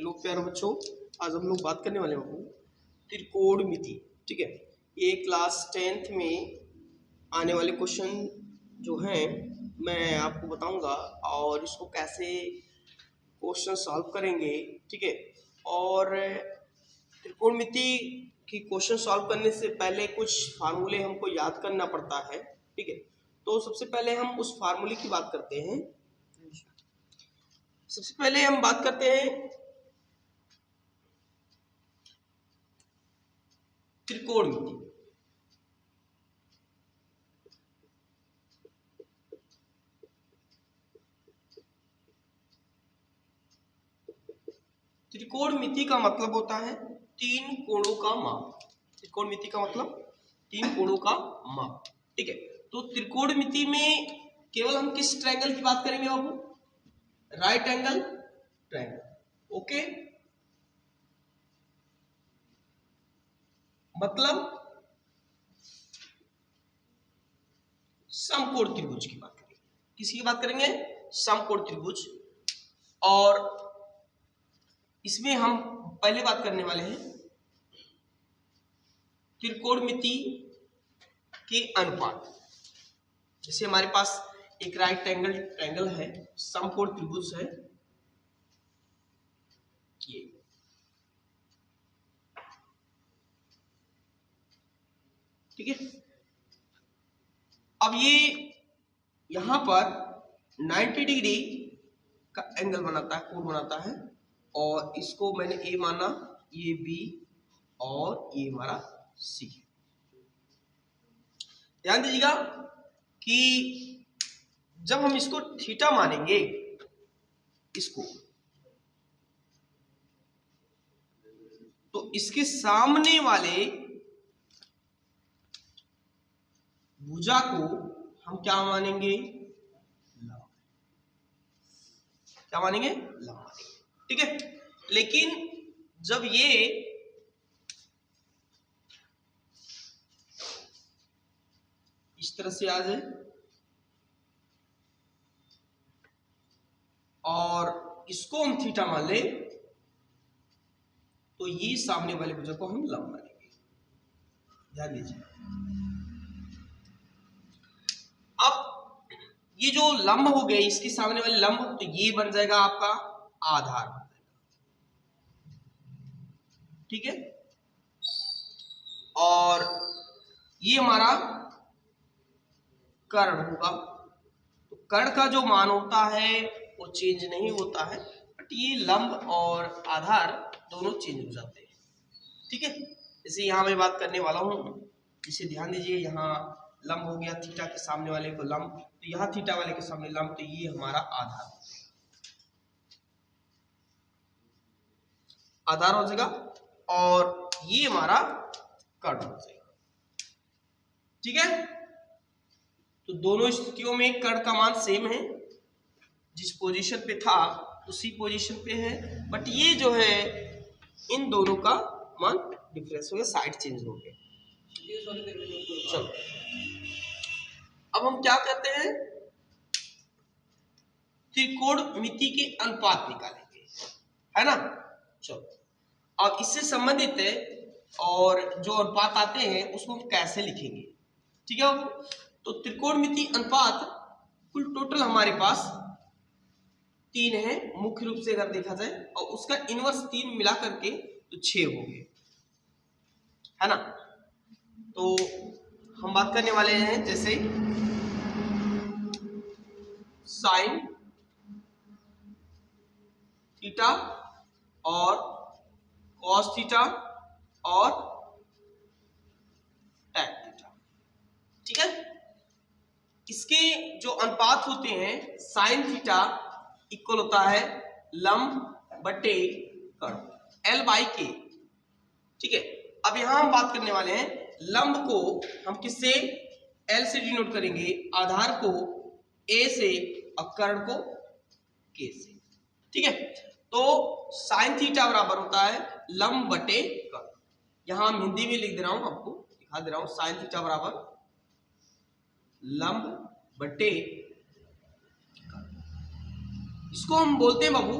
Hello प्यारे बच्चों, आज हम लोग बात करने वाले हैं बाबू त्रिकोणमिति। ठीक है, ये क्लास 10th में आने वाले क्वेश्चन जो हैं मैं आपको बताऊंगा और इसको कैसे क्वेश्चन सॉल्व करेंगे। ठीक है, और त्रिकोणमिति की क्वेश्चन सॉल्व करने से पहले कुछ फार्मूले हमको याद करना पड़ता है। ठीक है, तो सबसे पहले हम उस फार्मूले की बात करते हैं। सबसे पहले हम बात करते हैं त्रिकोणमिति। त्रिकोणमिति का मतलब होता है तीन कोणों का माप। त्रिकोणमिति का मतलब तीन कोणों का माप। ठीक है, तो त्रिकोणमिति में केवल हम किस ट्रायंगल की बात करेंगे बाबू? Right angle triangle. ओके, मतलब समकोण त्रिभुज की बात करेंगे। किसकी बात करेंगे? समकोण त्रिभुज। और इसमें हम पहले बात करने वाले हैं त्रिकोणमिति के अनुपात। जैसे हमारे पास एक राइट एंगल ट्रायंगल है, समकोण त्रिभुज है ये। ठीक है, अब ये यहां पर 90 डिग्री का एंगल बनाता है, कोण बनाता है, और इसको मैंने ए माना, ये बी और ये हमारा सी। ध्यान दीजिएगा कि जब हम इसको थीटा मानेंगे, इसको, तो इसके सामने वाले भुजा को हम क्या मानेंगे? लंब। क्या मानेंगे? लंब मानेंगे। ठीक है, लेकिन जब ये इस तरह से आ जाए और इसको हम थीटा मान ले, तो ये सामने वाले भुजा को हम लंब मानेंगे। ध्यान दीजिए, अब ये जो लंब हो गए, इसके सामने वाले लंब, तो ये बन जाएगा आपका आधार। ठीक है, और ये हमारा कर्ण होगा। तो कर्ण का जो मान होता है वो चेंज नहीं होता है, बट ये लंब और आधार दोनों चेंज हो जाते हैं। ठीक है, जैसे यहां मैं बात करने वाला हूं, इसे ध्यान दीजिए, यहाँ लंब हो गया, थीटा के सामने वाले को लंब, तो यहाँ थीटा वाले के सामने लंब, तो ये हमारा आधार हो जाएगा, और ये हमारा कर्ण हो जाएगा। ठीक है, तो दोनों स्थितियों में कर्ण का मान सेम है, जिस पोजीशन पे था उसी पोजीशन पे है, बट ये जो है इन दोनों का मान डिफरेंस हो गया, साइड चेंज हो गया। चलो, अब हम क्या करते हैं? त्रिकोणमिति के अनुपात निकालेंगे, है ना। चलो, अब इससे संबंधित है और जो अनुपात आते हैं उसको हम कैसे लिखेंगे? ठीक है, तो त्रिकोणमिति अनुपात कुल टोटल हमारे पास 3 है मुख्य रूप से अगर देखा जाए, और उसका इनवर्स 3 मिला करके तो 6 हो गए, है ना। तो हम बात करने वाले हैं जैसे साइन थीटा और कॉस थीटा और टैन थीटा। ठीक है, इसके जो अनुपात होते हैं, साइन थीटा इक्वल होता है लंब बटे कर्ण, L बाई के। ठीक है, अब यहां हम बात करने वाले हैं लंब को हम किससे? L से डिनोट करेंगे, आधार को A से और कर्ण को K से। ठीक है, तो साइन थीटा बराबर होता है लंब बटे कर्ण। यहां हम हिंदी में लिख दे रहा हूं, आपको दिखा दे रहा हूं, साइन थीटा बराबर लंब बटे कर्ण। इसको हम बोलते हैं बाबू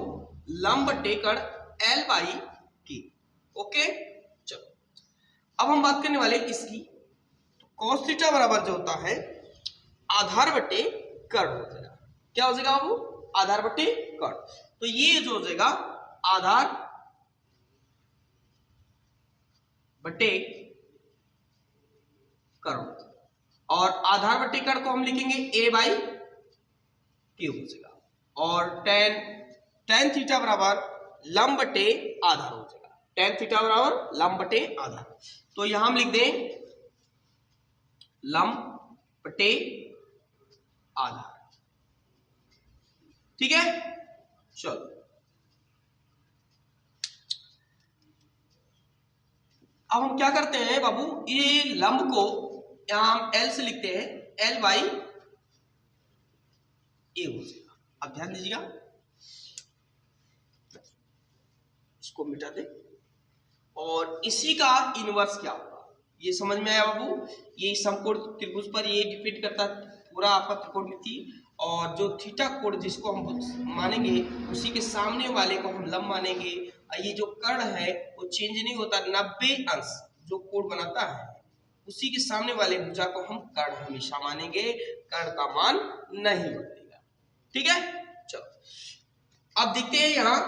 लंब बटे कर्ण, L/K। ओके, चलो अब हम बात करने वाले इसकी। तो cos थीटा बराबर जो होता है आधार बटे कर्ण हो जाएगा। क्या हो जाएगा बाबू? आधार बटे कर्ण। तो ये जो हो जाएगा आधार बटे कर्ण, और आधार बटे कर्ण को हम लिखेंगे A/K हो जाएगा, और tan थीटा बराबर लंब बटे आधार हो जाएगा। tan थीटा बराबर लंब बटे आधार, तो यहां हम लिख दें लंब बटे आधार। ठीक है, चलो अब हम क्या करते हैं बाबू, ये लंब को यहां हम L से लिखते हैं, L/A हो जाएगा। अब ध्यान दीजिएगा, इसको मिटा दे, और इसी का इनवर्स क्या होगा ये समझ में आया बाबू। ये समकोण त्रिभुज पर ये डिपेंड करता है पूरा आपका त्रिकोणमिति, और जो थीटा कोण जिसको हम मानेंगे उसी के सामने वाले को हम लंब मानेंगे। ये जो कर्ण है वो चेंज नहीं होता, 90 अंश जो कोण बनाता है उसी के सामने वाले भुजा को हम कर्ण हमेशा मानेंगे, कर्ण का मान नहीं बदलेगा। ठीक है, चलो अब देखते हैं यहां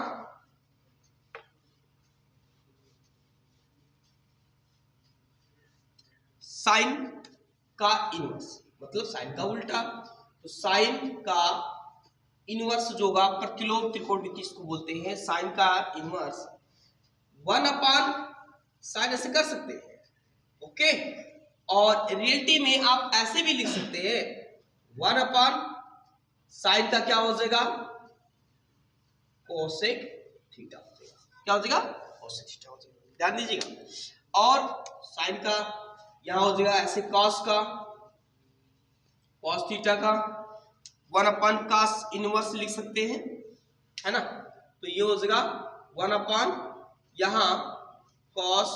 साइन का इनवर्स, मतलब साइन का उल्टा। तो साइन का इनवर्स जो होगा प्रतिलोम त्रिकोणमिति इसको बोलते हैं। साइन का इनवर्स 1/sin ऐसे कर सकते हैं। ओके, और रियलिटी में आप ऐसे भी लिख सकते हैं 1/sin का क्या हो जाएगा, कोसेक थीटा हो जाएगा। क्या हो जाएगा, कोसेक थीटा हो जाएगा। ध्यान दीजिएगा, और साइन का यहां हो जाएगा ऐसे कॉस का, कॉस थीटा का 1/cos इनवर्स लिख सकते हैं, है ना। तो ये हो जाएगा 1/ यहां cos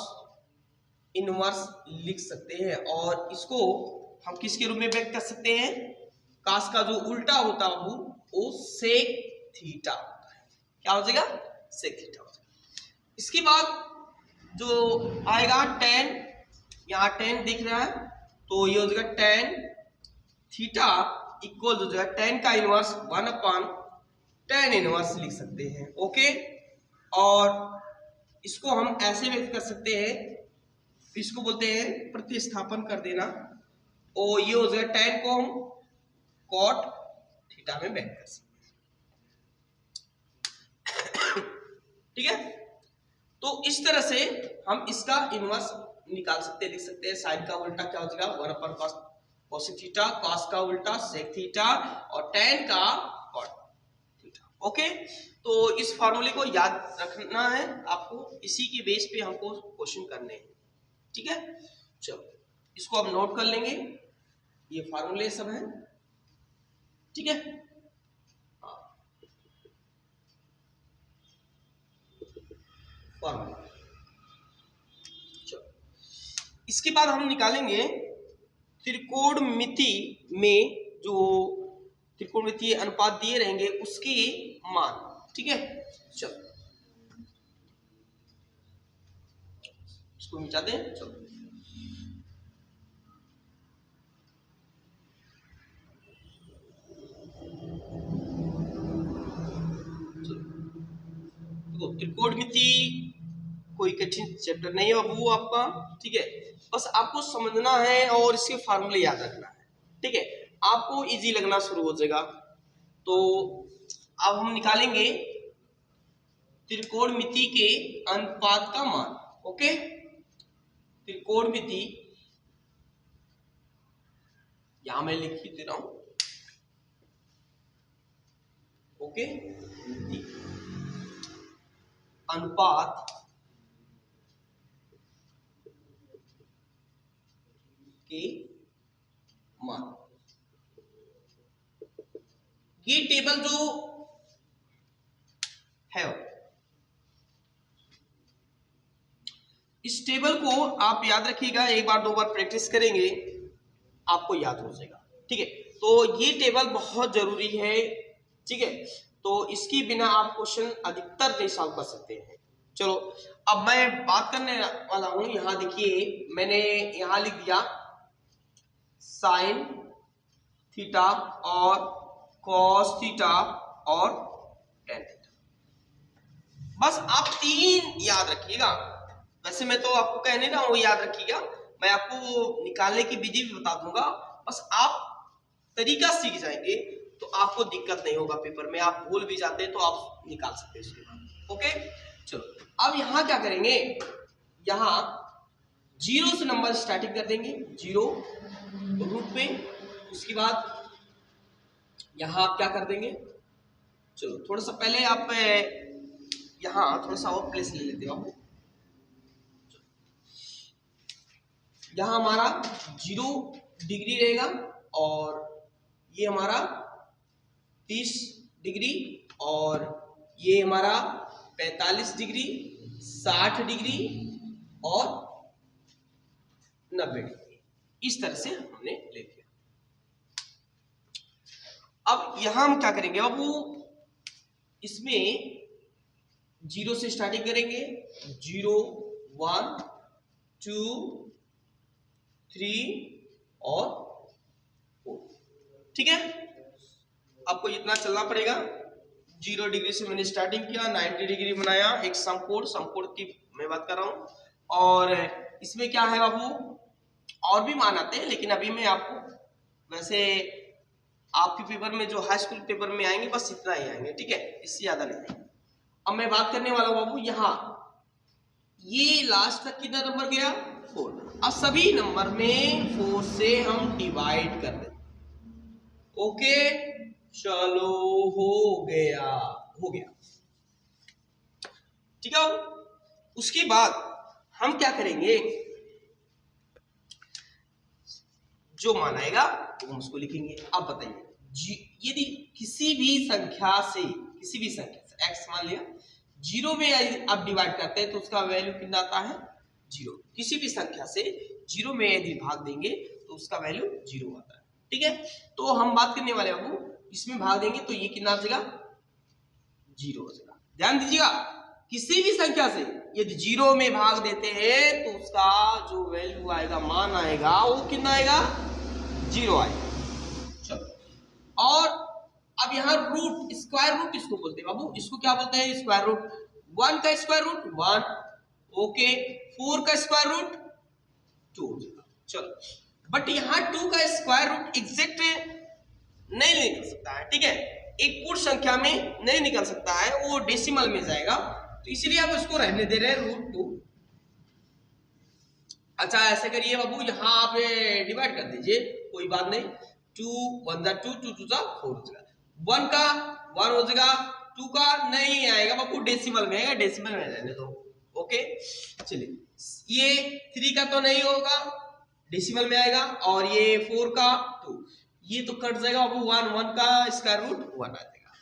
इनवर्स लिख सकते हैं, और इसको हम किसके रूप में व्यक्त कर सकते हैं, cos का जो उल्टा होता है वो sec थीटा होता है। क्या हो जाएगा, sec थीटा हो जाएगा। इसके बाद जो आएगा tan, यहाँ tan दिख रहा है तो ये हो जाएगा tan थीटा इक्वल हो जाएगा tan का इनवर्स 1/tan इनवर्स लिख सकते हैं। ओके, और इसको हम ऐसे व्यक्त कर सकते हैं, इसको बोलते हैं प्रतिस्थापन कर देना, और ये हो जाएगा tan को हम cot थीटा में व्यक्त कर सकते हैं। ठीक है, तो इस तरह से हम इसका इनवर्स निकाल सकते हैं, लिख सकते हैं। साइन का उल्टा क्या हो जाएगा 1/cos कोसेक थीटा, cos का उल्टा sec थीटा, और tan का cot थीटा। ओके, तो इस फार्मूले को याद रखना है आपको, इसी के बेस पे हमको क्वेश्चन करने हैं। ठीक है, चलो इसको अब नोट कर लेंगे, ये फार्मूले सब हैं। ठीक है, फार्मूला। चलो इसके बाद हम निकालेंगे त्रिकोणमिति में जो त्रिकोणमितीय अनुपात दिए रहेंगे उसके मान। ठीक है, चलो इसको मिटा दें। चलो देखो, त्रिकोणमिति कोई कठिन चैप्टर नहीं है बाबू आपका। ठीक है, बस आपको समझना है और इसके फार्मूले याद रखना है। ठीक है, आपको इजी लगना शुरू हो जाएगा। तो अब हम निकालेंगे त्रिकोणमिति के अनुपात का मान। ओके, त्रिकोणमिति यहां मैं लिख ही दे रहा हूं। ओके, अनुपात के मान, ये टेबल जो है इस टेबल को आप याद रखिएगा, एक बार दो बार प्रैक्टिस करेंगे आपको याद हो जाएगा। ठीक है, तो ये टेबल बहुत जरूरी है। ठीक है, तो इसके बिना आप क्वेश्चन अधिकतर नहीं सॉल्व कर सकते हैं। चलो अब मैं बात करने वाला हूं, यहां देखिए मैंने यहां लिख दिया साइन थीटा और कॉस थीटा और टेन थीटा। बस आप तीन याद रखिएगा। वैसे मैं तो आपको कहने रहा हूं याद रखिएगा, मैं आपको निकालने की विधि भी बता दूंगा। बस आप तरीका सीख जाएंगे तो आपको दिक्कत नहीं होगा पेपर में। आप भूल भी जाते हैं तो आप निकाल सकते हैं उसके बाद। ओके चलो अब यहां क्या करेंगे, यहां जीरो से नंबर स्टार्टिंग कर देंगे, जीरो रूट पे। उसके बाद यहां आप क्या कर देंगे, चलो थोड़ा सा पहले आप यहां थोड़ा सा और प्लेस ले लेते हो। यहां हमारा 0 डिग्री रहेगा और ये हमारा 30 डिग्री और ये हमारा 45 डिग्री, 60 डिग्री और 90 डिग्री। इस तरह से हमने ले लिया। अब यहां हम क्या करेंगे, अब वो इसमें 0 से स्टार्टिंग करेंगे, 0 1 2 3 और 4। ठीक है, आपको इतना चलना पड़ेगा। 0 डिग्री से मैंने स्टार्टिंग किया, 90 डिग्री बनाया, एक समकोण की मैं बात कर रहा हूं। और इसमें क्या है बाबू, और भी मान आते हैं, लेकिन अभी मैं आपको वैसे आपके पेपर में जो हाई स्कूल पेपर में आएंगे बस इतना ही आएंगे। ठीक है, इससे ज्यादा नहीं आएंगे। अब मैं बात करने वाला हूं बाबू, यहां ये लास्ट तक कितना नंबर गया, 4। अब सभी नंबर में 4 से हम डिवाइड कर दें। ओके चलो हो गया, हो गया। ठीक है, उसके बाद हम क्या करेंगे, जो मान आएगा तो हम उसको लिखेंगे। अब बताइए यदि किसी भी संख्या से x मान लिया, 0 में यदि आप डिवाइड करते हैं तो उसका वैल्यू कितना आता है, 0। किसी भी संख्या से 0 में यदि भाग देंगे तो उसका वैल्यू 0 आता है। ठीक है, तो हम बात करने वाले हैं, इसमें भाग देंगे तो ये कितना आ जाएगा, 0 हो जाएगा। ध्यान दीजिएगा, किसी भी संख्या से यदि 0 में भाग देते हैं तो उसका जो वैल्यू आएगा, मान आएगा, वो कितना आएगा, 0 आएगा। चलो, और अब यहाँ रूट, स्क्वायर रूट इसको बोलते हैं बाबू, इसको क्या बोलते हैं, स्क्वायर रूट। 1 का स्क्वायर रूट 1, ओके। 4 का स्क्वायर रूट 2। चलो, बट यहाँ 2 का स्क्वायर रूट एग्जैक्ट नहीं निकल सकता है। ठीक है, एक पूर्ण संख्या में नहीं निकल सकता है, वो डेसिमल में जाएगा, तो इसलिए आप इसको रहने दे रहे हैं √2। अच्छा ऐसे करिए बाबू, यहां आप डिवाइड कर दीजिए, कोई बात नहीं। 2 1 2 2 2 4 हो जाएगा, 1 का 1 हो जाएगा, 2 का नहीं आएगा बाबू, डेसिमल में आएगा, डेसिमल में रहने दो। ओके चलिए, ये 3 का तो नहीं होगा, डेसिमल में आएगा, और ये 4 का 2, ये तो कट जाएगा बाबू, 1 का स्क्वायर रूट 1 आ जाएगा।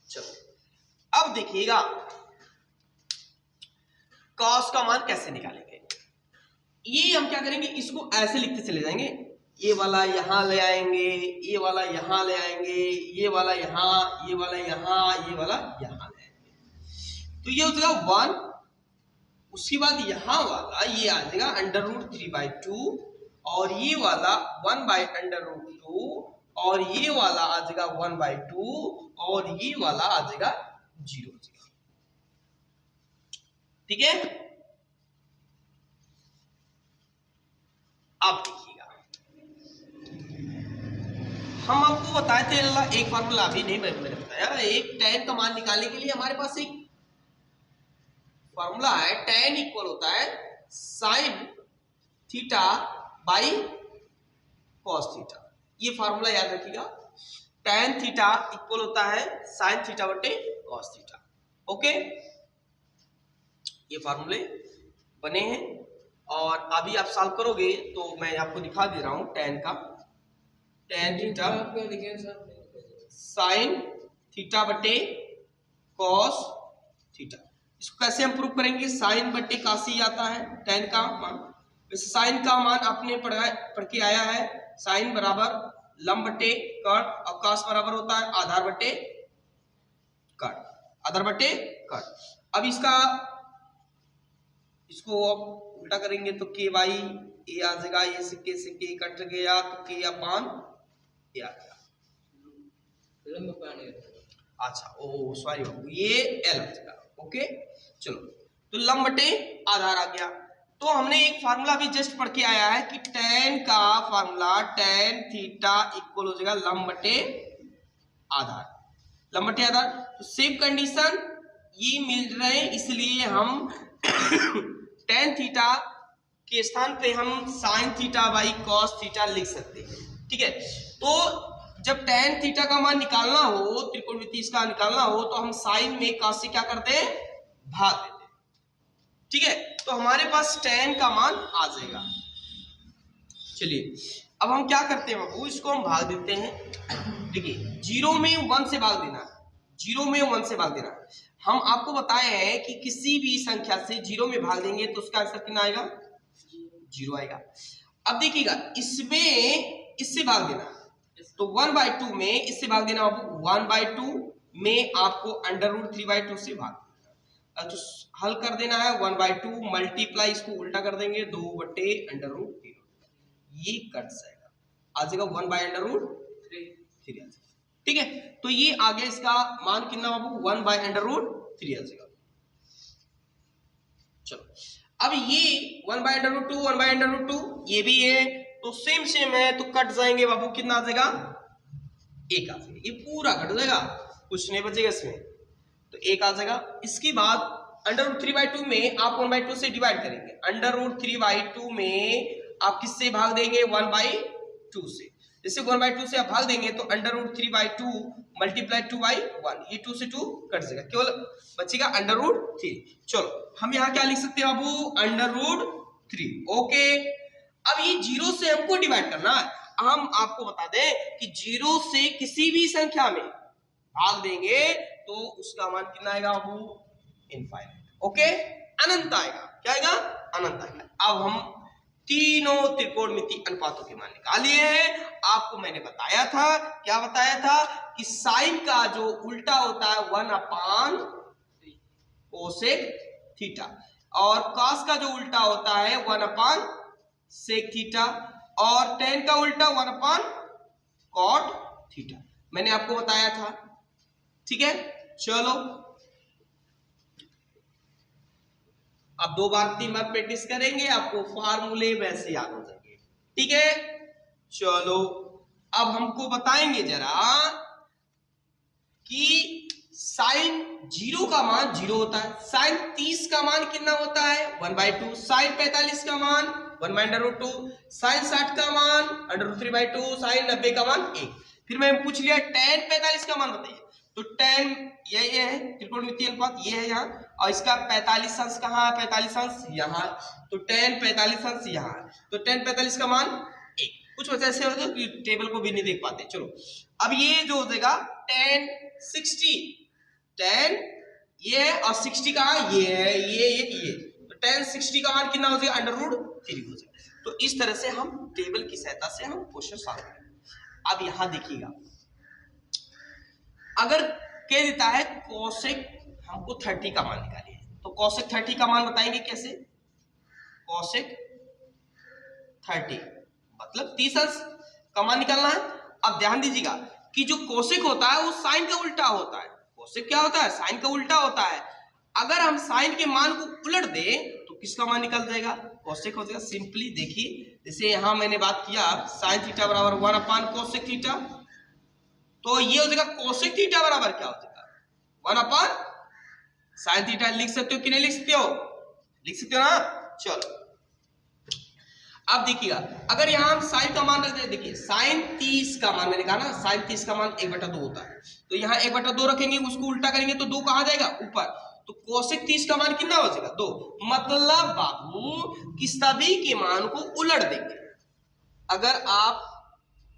चलो अब देखिएगा कॉस का मान कैसे निकालेंगे। ये हम क्या करेंगे, इसको ऐसे लिखते चले जाएंगे, ये वाला यहां ले आएंगे, ये वाला यहां ले आएंगे, ये वाला यहां, ये वाला यहां, ये वाला यहां ले आएंगे, तो ये हो जाएगा 1। उसके बाद यहां वाला ये आ जाएगा √3/2, और ये वाला 1/√2, और ये वाला आ जाएगा 1/2, और ये वाला आ जाएगा 0 हो जाएगा। ठीक है, अब देखिएगा, हम आपको बताए थे एक फार्मूला, अभी नहीं मैंने बताया, एक tan का मान निकालने के लिए हमारे पास एक फार्मूला है। tan इक्वल होता है sin theta by cos theta. ये फार्मूला याद रखिएगा, tan थीटा इक्वल होता है sin थीटा बटे cos थीटा। ओके, ये फार्मूले बने हैं, और अभी आप सॉल्व करोगे तो मैं आपको दिखा दे रहा हूं tan का। tan थीटा sin थीटा बटे cos थीटा। इसको कैसे हम प्रूव करेंगे, साइन बटे कासी आता है tan का मान। वैसे साइन का मान आपने पढ़ के आया है, साइन बराबर लंब बटे कर्ण, और कास बराबर होता है आधार बटे कर्ण, आधार बटे कर्ण। अब इसका इसको अब उल्टा करेंगे तो के वाई ए आ जाएगा, ये से के कट गया तो के अपान ए आ गया। अच्छा ओ सॉरी बाबू, ये एल आ जाएगा। ओके चलो, तो लंब बटे आधार आ गया। तो हमने एक फार्मूला भी जस्ट पढ़ के आया है कि tan का फार्मूला tan थीटा इक्वल हो जाएगा लंब बटे आधार, लंब बटे आधार। तो सेम कंडीशन ये मिल रहे हैं, इसलिए हम tan थीटा के स्थान पे हम sin theta by cos theta लिख सकते हैं। ठीक है, तो जब tan थीटा का मान निकालना हो, त्रिकोणमिति इसका निकालना हो, तो हम sin में cos से क्या करते हैं, भाग देते हैं। ठीक है, तो हमारे पास tan का मान आ जाएगा। चलिए अब हम क्या करते हैं बाबू, इसको हम भाग देते हैं। देखिए 0 में 1 से भाग देना, 0 में 1 से भाग देना। हम आपको बताए हैं कि किसी भी संख्या से 0 में भाग देंगे तो उसका आंसर कितना आएगा, 0 आएगा। अब देखिएगा इसमें इससे भाग देना, तो 1/2 में इससे भाग देना बाबू, 1/2 में आपको √3/2 से भाग देना। तो हल कर देना है, 1/2 मल्टीप्लाई, इसको उल्टा कर देंगे 2/√3, ये कट जाएगा, आ जाएगा 1/√3। ठीक है, तो ये आ गया इसका मान कितना बाबू, 1/√3 आ जाएगा। चलो अब ये 1/√2 1/√2 ये भी है, तो सेम है, तो कट जाएंगे बाबू, कितना आ जाएगा, 1 आ जाएगा। ये पूरा कट जाएगा, कुछ नहीं बचेगा इसमें, तो 1 आ जाएगा। इसके बाद √3/2 में आप 1/2 से डिवाइड करेंगे, √3/2 में आप किससे भाग देंगे, 1/2 से। जैसे 1/2 से आप भाग देंगे तो √3/2 मल्टीप्लाई 2/1, ये 2 से 2 कट जाएगा, केवल बचेगा √3। चलो हम यहाँ क्या लिख सकते हैं बाबू, √3। ओके, अब ये 0 से हमको डिवाइड करना है। हम आपको बता दें कि 0 से किसी भी संख्या में भाग देंगे तो उसका मान कितना आएगा बाबू, इनफाइनाइट। ओके, अनंत आएगा, क्या आएगा, अनंत आएगा। अब हम तीनों त्रिकोणमिति अनुपातों के मान निकाल लिए हैं। आपको मैंने बताया था, क्या बताया था, कि साइन का जो उल्टा होता है 1/cos थीटा, और cos का जो उल्टा होता है 1/sec थीटा, और tan का उल्टा 1/cot थीटा, मैंने आपको बताया था। ठीक है, चलो अब 2 बार 3 बार प्रैक्टिस करेंगे, आपको फार्मूले वैसे याद हो जाएंगे। ठीक है, चलो अब हमको बताएंगे जरा कि साइन 0 का मान 0 होता है, साइन 30 का मान कितना होता है, 1/2, साइन 45 का मान 1/√2, साइन 60 का मान √3/2, साइन 90 का मान 1। फिर मैं पूछ लिया tan 45 का मान बताइए, तो tan ये है, त्रिकोणमितीय अनुपात ये है यहाँ, और इसका 45 अंश कहाँ है, 45 अंश यहाँ, तो tan 45 अंश यहाँ है, तो tan 45 का मान 1। कुछ वजह ऐसे होता है कि टेबल को भी नहीं देख पाते। चलो अब ये जो हो जाएगा tan 60, tan ये है और 60 कहाँ ये है, ये तो tan 60 का मान कितना हो जाएगा, √3 हो जाएगा। तो इस तरह से हम टेबल की सहायता से हम क्वेश्चन सॉल्व करेंगे। अब यहां देखिएगा, अगर कह देता है कोसेक हमको 30 का मान निकालिए, तो कोसेक 30 का मान बताएंगे कैसे, कोसेक 30 मतलब 30 अंश का मान निकालना है। अब ध्यान दीजिएगा कि जो कोसेक होता है वो साइन का उल्टा होता है, कोसेक क्या होता है, साइन का उल्टा होता है। अगर हम साइन के मान को उलट दें तो किसका मान निकल जाएगा, कोसेक हो जाएगा। सिंपली देखिए, जैसे यहां मैंने बात किया साइन थीटा बराबर 1/cosec थीटा, तो ये हो जाएगा कोसेक थीटा बराबर क्या हो जाएगा, 1/sin थीटा। लिख सकते हो कि नहीं लिख सकते हो, लिख सकते हो ना। चलो अब देखिएगा, अगर यहां हम साइन का मान रख दे, देखिए साइन 30 का मान मैंने कहा ना, साइन 30 का मान 1/2 होता है, तो यहाँ 1/2 रखेंगे, उसको उल्टा करेंगे तो 2 कहां जाएगा, ऊपर, तो कोसेक 30 का मान कितना हो जाएगा, 2। मतलब बाबू कि सभी के मान को उलट देंगे। अगर आप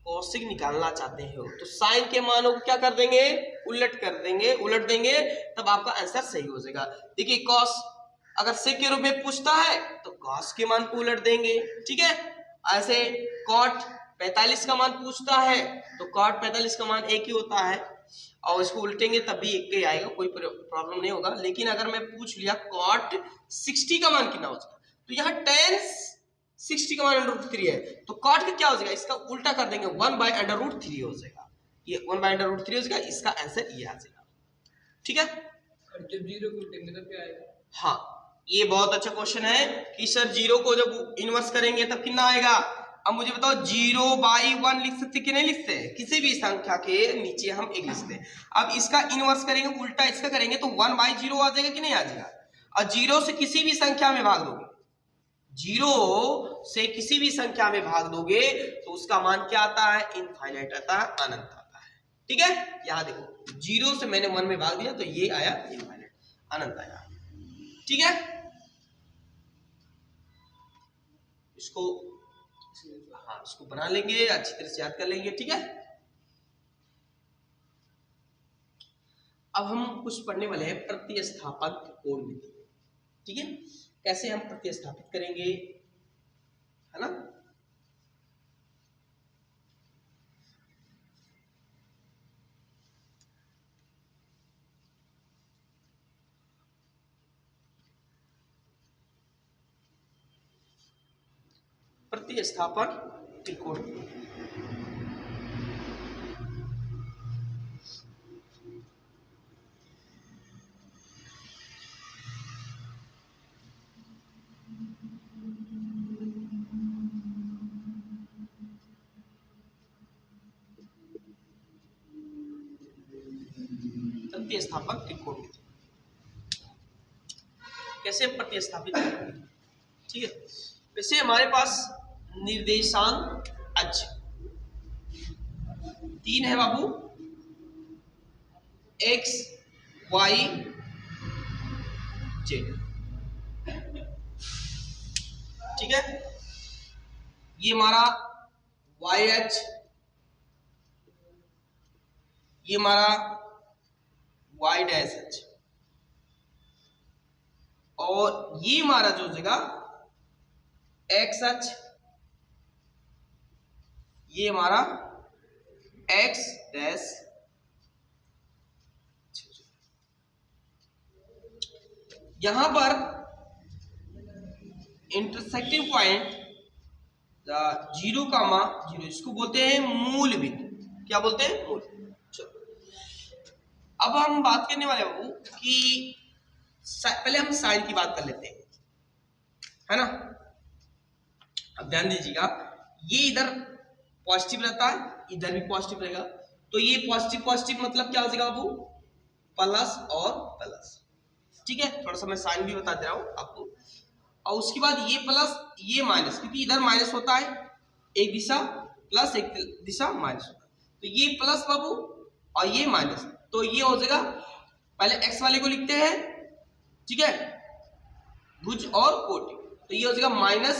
कोसेक निकालना चाहते हो तो साइन के मानों को क्या कर देंगे, उलट कर देंगे, उलट देंगे, तब आपका आंसर सही हो जाएगा। देखिए कॉस अगर सेक के रूप में पूछता है तो कॉस के मान को उलट देंगे, ठीक है। ऐसे कॉट 45 का मान पूछता है तो कॉट 45 का मान एक ही होता है, और इसको उल्टेंगे तब भी एक ही आएगा, कोई प्रॉब्लम नहीं होगा। लेकिन अगर मैं पूछ लिया cot 60 का मान कितना हो जाएगा, तो यहाँ tan 60 का मान √3 है, तो cot का क्या हो जाएगा, इसका उल्टा कर देंगे 1/√3 हो जाएगा, ये 1/√3 हो जाएगा, इसका आंसर ये आ जाएगा। ठीक है, जब जीरो को उल्टेंगे तब क्या आएगा? हाँ, ये बहुत अच्छा क्वेश्चन है कि सर जीरो को जब इनवर्स करेंगे तब कितना आएगा। अब मुझे बताओ 0/1 लिख सकते कि नहीं लिखते, किसी भी संख्या के नीचे हम एक लिखते हैं। अब इसका इनवर्स करेंगे, उल्टा इसका करेंगे तो 1/0 आ जाएगा कि नहीं आ जाएगा। और जीरो से किसी भी संख्या में भाग दोगे, जीरो से किसी भी संख्या में भाग दोगे तो उसका मान क्या आता है, इनफाइनाइट आता है, अनंत आता है। ठीक है, यहां देखो जीरो से मैंने 1 में भाग दिया तो ये आया इनफाइनाइट, अनंत आया। ठीक है, इसको हाँ इसको बना लेंगे, अच्छी तरह से याद कर लेंगे। ठीक है, अब हम कुछ पढ़ने वाले हैं प्रतिस्थापन त्रिकोणमिति। ठीक है, कैसे हम प्रतिस्थापित करेंगे, है ना। प्रतिस्थापन त्रिकोणमिति, प्रतिस्थापन त्रिकोणमिति कैसे प्रतिस्थापित करेंगे। ठीक है, वैसे हमारे पास निर्देशांक अक्ष 3 है बाबू, x y z। ठीक है, ये हमारा y अक्ष, ये हमारा y डैश अक्ष, और ये हमारा जो जगह x अक्ष, ये हमारा x डैश। यहां पर इंटरसेक्टिंग पॉइंट 0,0, इसको बोलते हैं मूल बिंदु। क्या बोलते हैं, मूल। चलो अब हम बात करने वाले बाबू कि पहले हम साइन की बात कर लेते हैं, है ना। अब ध्यान दीजिएगा, ये इधर पॉजिटिव रहता है, इधर भी पॉजिटिव रहेगा, तो ये पॉजिटिव पॉजिटिव मतलब क्या हो जाएगा बाबू, प्लस और प्लस। ठीक है, थोड़ा सा मैं साइन भी बता दे रहा हूं आपको। और उसके बाद ये प्लस ये माइनस, क्योंकि इधर माइनस होता है, एक दिशा प्लस एक दिशा माइनस होता है, तो ये प्लस बाबू और ये माइनस, तो ये हो जाएगा, पहले एक्स वाले को लिखते हैं। ठीक है, भुज और कोटि, तो ये हो जाएगा माइनस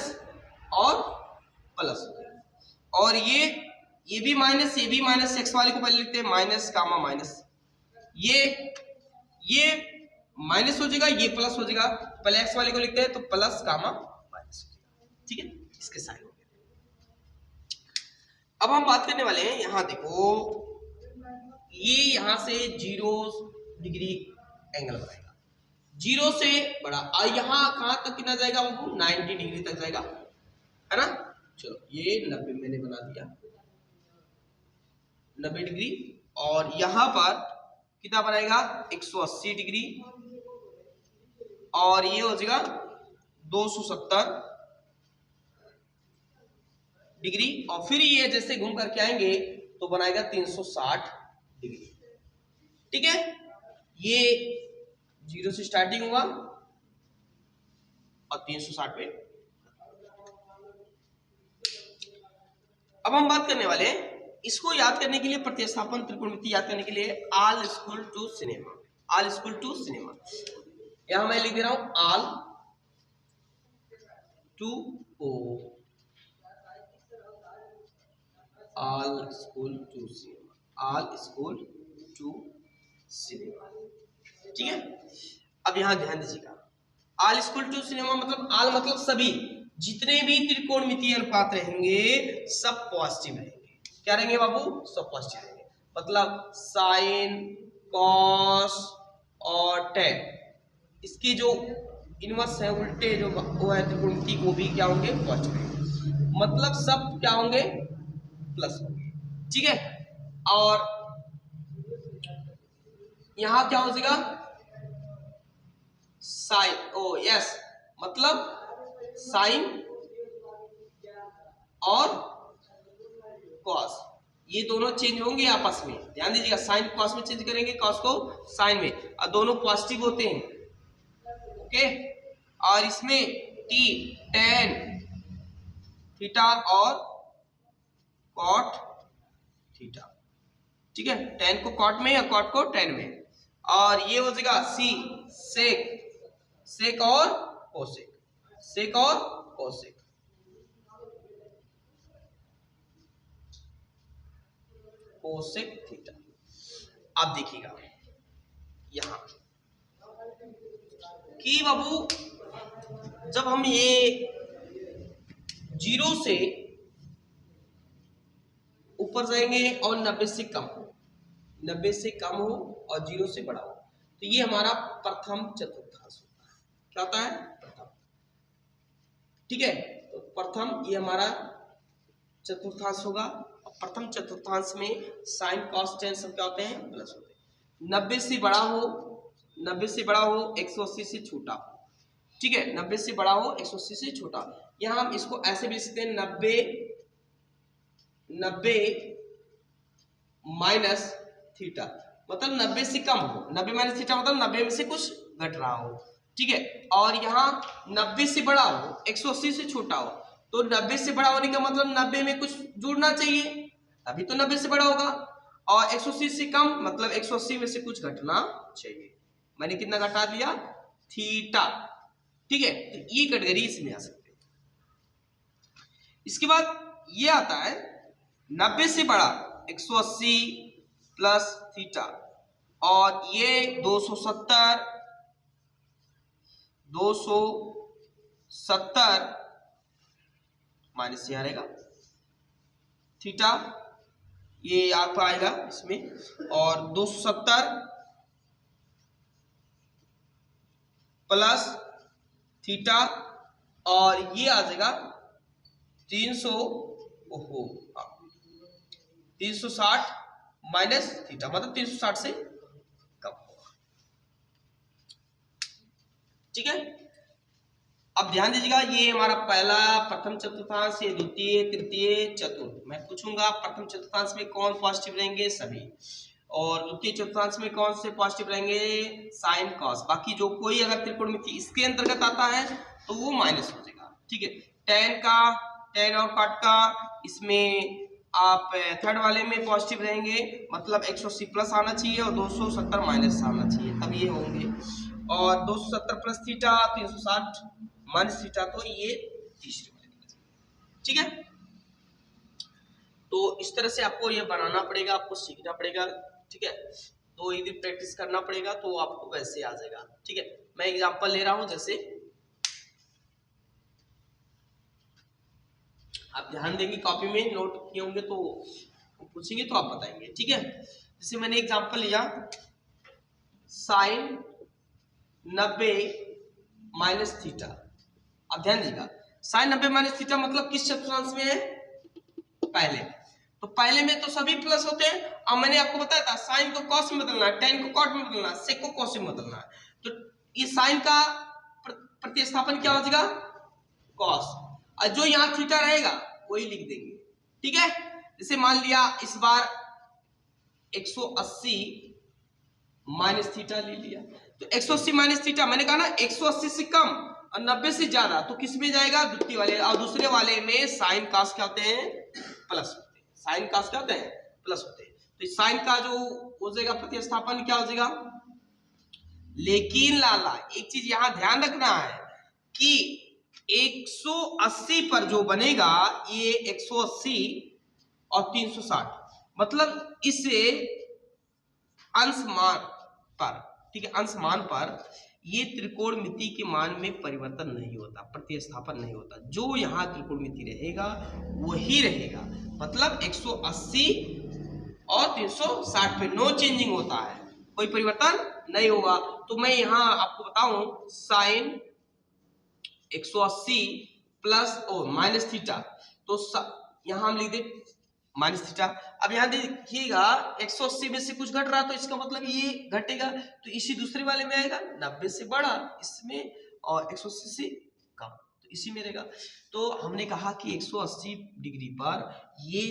और प्लस हो जाएगा। और ये भी माइनस, ये भी माइनस, एक्स वाले को पहले लिखते हैं माइनस कामा माइनस, ये माइनस हो जाएगा, ये प्लस हो जाएगा, पहले एक्स वाले को लिखते हैं तो प्लस कामा माइनस हो जाएगा। ठीक है, इसके साइन हो गए। अब हम बात करने वाले हैं, यहां देखो, ये यहां से 0 डिग्री एंगल बनाएगा, 0 से बड़ा, और यहां कहां तक कितना जाएगा बाबू, 90 डिग्री तक जाएगा, है ना। चलो ये 90 मैंने बना दिया, 90 डिग्री, और यहां पर कितना बनाएगा, 180 डिग्री, और ये हो जाएगा 270 डिग्री, और फिर ये जैसे घूम करके आएंगे तो बनाएगा 360 डिग्री। ठीक है, ये 0 से स्टार्टिंग होगा और 360 पे। अब हम बात करने वाले हैं, इसको याद करने के लिए, प्रतिस्थापन त्रिकोणमिति याद करने के लिए, all school to cinema, all school to cinema, यहां मैं लिख दे रहा हूं all to O, all school to cinema, all school to cinema. ठीक है, अब यहां ध्यान दीजिएगा, ऑल स्कूल टू सिनेमा मतलब ऑल मतलब सभी, जितने भी त्रिकोणमितीय अनुपात रहेंगे सब पॉजिटिव रहेंगे। क्या रहेंगे बाबू, सब पॉजिटिव रहेंगे। मतलब साइन, कॉस और टेन, इसकी जो इनवर्स है, उल्टे जो वो है त्रिकोणमिति, वो भी क्या होंगे, पॉजिटिव, मतलब सब क्या होंगे, प्लस होंगे। ठीक है, और यहां क्या हो जाएगा, साइन, ओ यस, मतलब साइन और कॉस ये दोनों चेंज होंगे आपस में, ध्यान दीजिएगा, साइन कॉस में चेंज करेंगे, कॉस को साइन में, और दोनों पॉजिटिव होते हैं। ओके, और इसमें टी टेन थीटा और कॉट थीटा, ठीक है, टेन को कॉट में या कॉट को टेन में, और ये हो जाएगा सी सेक, सेक और कोसेक, सेक और कोसेक। Cosec theta. अब देखिएगा यहां कि बाबू जब हम ये जीरो से ऊपर जाएंगे और 90 से कम हो, 90 से कम हो और जीरो से बड़ा हो, तो ये हमारा प्रथम चतुर्थांश होता है। क्या होता है, प्रथम। ठीक है, तो प्रथम ये हमारा चतुर्थांश होगा, और प्रथम चतुर्थांश में साइन कॉस टेन सब क्या होते हैं, प्लस होते हैं। 90 से बड़ा हो, 90 से बड़ा हो, 180 से छोटा हो, ठीक है, 90 से बड़ा हो, 180 से छोटा। यहां हम इसको ऐसे भी लिख सकते हैं, 90 माइनस थीटा, मतलब 90 से कम हो, 90 माइनस थीटा मतलब 90 में से कुछ घट रहा हो, ठीक है, और यहाँ 90 से बड़ा हो, 180 से छोटा हो, तो 90 से बड़ा होने का मतलब 90 में कुछ जुड़ना चाहिए, तभी तो 90 से बड़ा होगा, और 180 से कम मतलब 180 में से कुछ घटना चाहिए। मैंने कितना घटा दिया, थीटा, ठीक है, तो ये कैटेगरी इसमें आ सकते हैं। इसके बाद ये आता है 90 से बड़ा 180 प्लस थीटा, और ये 270 माइनस यहाँ रहेगा थीटा, ये आपका आएगा इसमें, और 270 प्लस थीटा, और ये आ जाएगा 360 माइनस थीटा, मतलब 360 से कम होगा। ठीक है, अब ध्यान दीजिएगा, ये हमारा पहला प्रथम चतुर्थांश, ये द्वितीय, तृतीय, चतुर्थ। मैं पूछूंगा प्रथम चतुर्थांश में कौन पॉजिटिव रहेंगे, सभी, और द्वितीय चतुर्थांश में कौन से पॉजिटिव रहेंगे, साइन कॉस, बाकी जो कोई अगर त्रिकोणमिति इसके अंतर्गत आता है तो वो माइनस हो जाएगा। ठीक है, टेन और कॉट का, इसमें आप थर्ड वाले में पॉजिटिव रहेंगे, मतलब 180 प्लस आना चाहिए और 270 माइनस आना चाहिए, तब ये होंगे, और 270 प्लस थीटा 360 माइनस थीटा, तो ये तीसरे वाले में। ठीक है, तो इस तरह से आपको ये बनाना पड़ेगा, आपको सीखना पड़ेगा। ठीक है, तो यदि प्रैक्टिस करना पड़ेगा तो आपको वैसे आ जाएगा। ठीक है, मैं एग्जांपल ले रहा हूं, जैसे आप ध्यान देंगे, कॉपी में नोट किए होंगे तो पूछेंगे तो आप बताएंगे। ठीक है, जैसे मैंने एग्जांपल लिया, साइन 90 माइनस थीटा। अब ध्यान दीजिएगा, साइन 90 माइनस थीटा मतलब किस चतुर्थांश में है, पहले, तो पहले में तो सभी प्लस होते हैं। अब मैंने आपको बताया था साइन को कॉस में बदलना है, टेन को कॉट में बदलना है, सेक को कॉस में बदलना है, तो इस साइन का प्रतिस्थापन क्या हो जाएगा, कॉस, और जो यहाँ थीटा रहेगा वही लिख देंगे। ठीक है, जैसे मान लिया इस बार 180 माइनस थीटा ले लिया, तो 180 माइनस थीटा, मैंने कहा ना 180 से कम और 90 से ज्यादा, तो किस में जाएगा, द्वितीय वाले, और दूसरे वाले में साइन कॉस क्या होते हैं, प्लस होते हैं, साइन कॉस क्या होते हैं, प्लस होते हैं, तो इस साइन का जो हो जाएगा प्रतिस्थापन क्या हो जाएगा। लेकिन लाला एक चीज यहां ध्यान रखना है कि 180 पर जो बनेगा, ये 180 और 360, मतलब इसे अंश मान पर, ठीक है, अंश मान पर ये त्रिकोणमिति के मान में परिवर्तन नहीं होता, प्रतिस्थापन नहीं होता, जो यहाँ त्रिकोणमिति रहेगा वही रहेगा, मतलब 180 और 360 पे नो चेंजिंग होता है, कोई परिवर्तन नहीं होगा। तो मैं यहाँ आपको बताऊं sine 180 plus O minus theta, तो यहाँ हम लिख दे माइनस थीटा। अब यहाँ देखिएगा 180 में से कुछ घट रहा तो इसका मतलब ये घटेगा, तो इसी दूसरे वाले में आएगा 90 से बड़ा इसमें और 180 से कम तो इसी में रहेगा। तो हमने कहा कि 180 डिग्री पर ये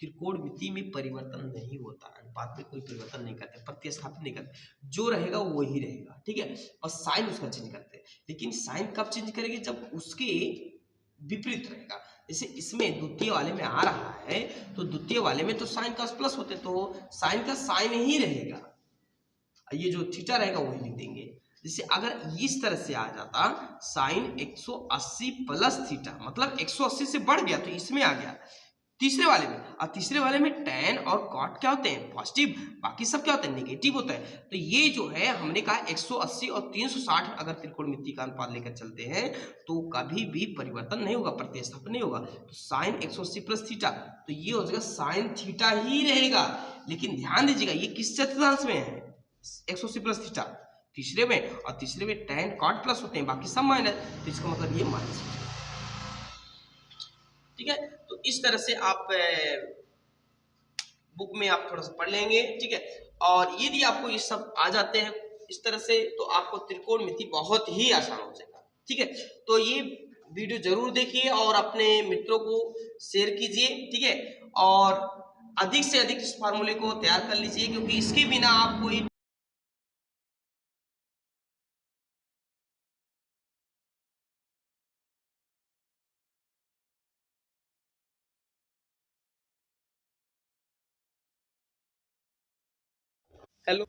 त्रिकोणमिति में परिवर्तन नहीं होता, अनुपात में कोई परिवर्तन नहीं करते, प्रतिस्थापित नहीं करते, जो रहेगा वो वही रहेगा, ठीक है। और साइन उसका चेंज करते हैं, लेकिन साइन कब चेंज करेंगे, जब उसके विपरीत रहेगा। जैसे इसमें द्वितीय वाले में आ रहा है तो द्वितीय वाले में तो साइन का प्लस होते तो साइन का साइन ही रहेगा, ये जो थीटा रहेगा वही लिख देंगे। जैसे अगर इस तरह से आ जाता साइन 180 प्लस थीटा, मतलब 180 से बढ़ गया तो इसमें आ गया तीसरे वाले में, और तीसरे वाले में tan और cot क्या होते हैं पॉजिटिव, बाकी सब क्या होते हैं नेगेटिव होता है। तो ये जो है हमने कहा 180 और 360 अगर त्रिकोणमिति का अनुपात लेकर चलते हैं तो कभी भी परिवर्तन नहीं होगा, प्रतिस्थापन नहीं होगा। तो साइन 180 प्लस थीटा, तो ये हो जाएगा साइन थीटा ही रहेगा। लेकिन ध्यान दीजिएगा ये किस चतुर्थांश में है, 180 प्लस थीटा तीसरे में, और तीसरे में tan cot प्लस होते हैं बाकी सब माइनस, तो इसका मतलब ये माइनस, ठीक है। तो इस तरह से आप बुक में आप थोड़ा सा पढ़ लेंगे, ठीक है। और यदि आपको ये सब आ जाते हैं इस तरह से तो आपको त्रिकोणमिति बहुत ही आसान हो जाएगा, ठीक है। तो ये वीडियो जरूर देखिए और अपने मित्रों को शेयर कीजिए, ठीक है। और अधिक से अधिक इस फार्मूले को तैयार कर लीजिए, क्योंकि इसके बिना आप कोई हेलो